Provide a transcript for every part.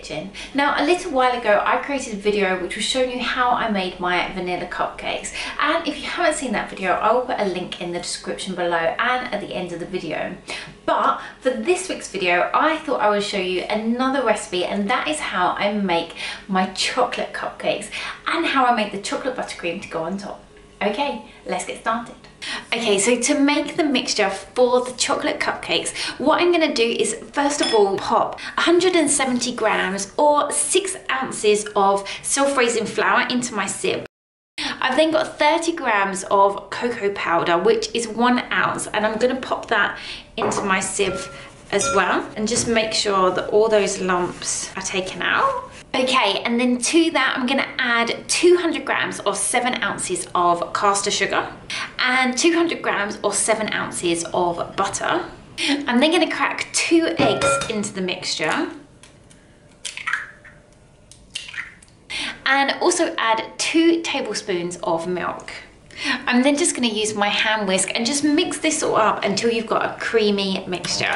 kitchen. Now a little while ago I created a video which was showing you how I made my vanilla cupcakes, and if you haven't seen that video I will put a link in the description below and at the end of the video. But for this week's video I thought I would show you another recipe, and that is how I make my chocolate cupcakes and how I make the chocolate buttercream to go on top. Okay, let's get started. Okay, so to make the mixture for the chocolate cupcakes, what I'm going to do is first of all pop 170 grams or 6 ounces of self-raising flour into my sieve. I've then got 30 grams of cocoa powder, which is 1 ounce, and I'm going to pop that into my sieve as well, and just make sure that all those lumps are taken out. Okay, and then to that I'm going to add 200 grams or 7 ounces of caster sugar and 200 grams or 7 ounces of butter. I'm then going to crack 2 eggs into the mixture and also add 2 tablespoons of milk. I'm then just going to use my hand whisk and just mix this all up until you've got a creamy mixture.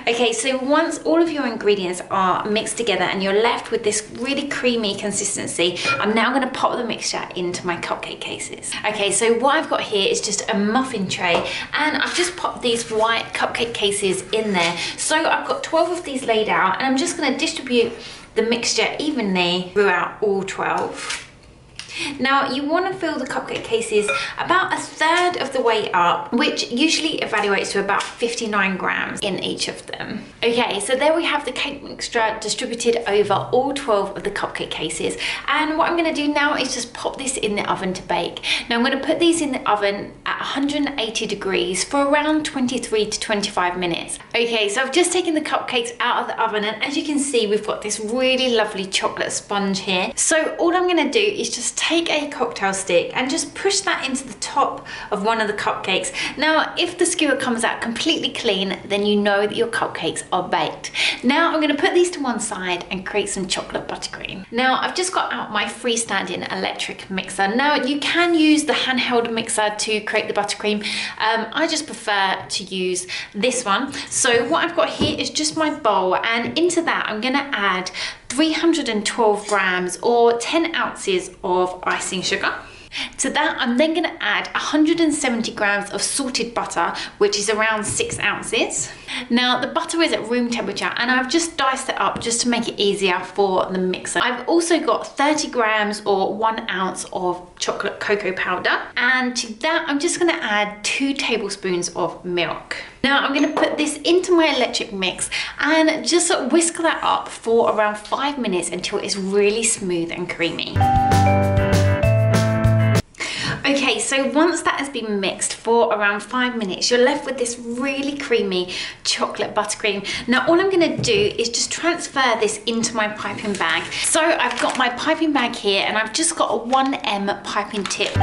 Okay, so once all of your ingredients are mixed together and you're left with this really creamy consistency, I'm now going to pop the mixture into my cupcake cases. Okay, so what I've got here is just a muffin tray, and I've just popped these white cupcake cases in there. So I've got 12 of these laid out, and I'm just going to distribute the mixture evenly throughout all 12. Now you want to fill the cupcake cases about 1/3 of the way up, which usually evaluates to about 59 grams in each of them. Okay, so there we have the cake mixture distributed over all 12 of the cupcake cases, and what I'm going to do now is just pop this in the oven to bake. Now I'm going to put these in the oven at 180 degrees for around 23 to 25 minutes. Okay, so I've just taken the cupcakes out of the oven, and as you can see we've got this really lovely chocolate sponge here. So all I'm going to do is just take a cocktail stick and just push that into the top of one of the cupcakes. Now if the skewer comes out completely clean, then you know that your cupcakes are baked. Now I'm going to put these to one side and create some chocolate buttercream. Now I've just got out my freestanding electric mixer. Now you can use the handheld mixer to create the buttercream. I just prefer to use this one. So what I've got here is just my bowl, and into that I'm going to add 312 grams or 10 ounces of icing sugar. To that I'm then going to add 170 grams of salted butter, which is around 6 ounces. Now the butter is at room temperature, and I've just diced it up just to make it easier for the mixer. I've also got 30 grams or 1 ounce of chocolate cocoa powder, and to that I'm just going to add 2 tablespoons of milk. Now I'm going to put this into my electric mix and just whisk that up for around 5 minutes until it's really smooth and creamy. Okay, so once that has been mixed for around 5 minutes, you're left with this really creamy chocolate buttercream. Now all I'm going to do is just transfer this into my piping bag. So I've got my piping bag here, and I've just got a 1M piping tip.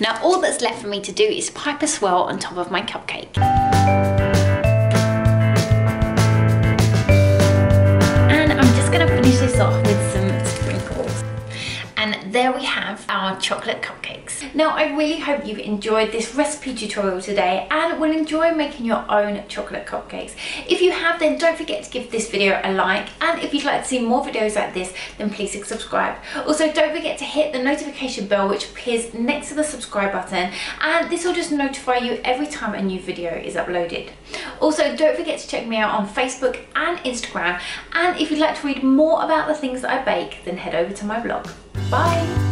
Now all that's left for me to do is pipe a swirl on top of my cupcake. And I'm just going to finish this off with some sprinkles. And there we have our chocolate cupcakes. Now I really hope you've enjoyed this recipe tutorial today and will enjoy making your own chocolate cupcakes. If you have, then don't forget to give this video a like, and if you'd like to see more videos like this, then please subscribe. Also don't forget to hit the notification bell which appears next to the subscribe button, and this will just notify you every time a new video is uploaded. Also don't forget to check me out on Facebook and Instagram, and if you'd like to read more about the things that I bake, then head over to my blog. Bye!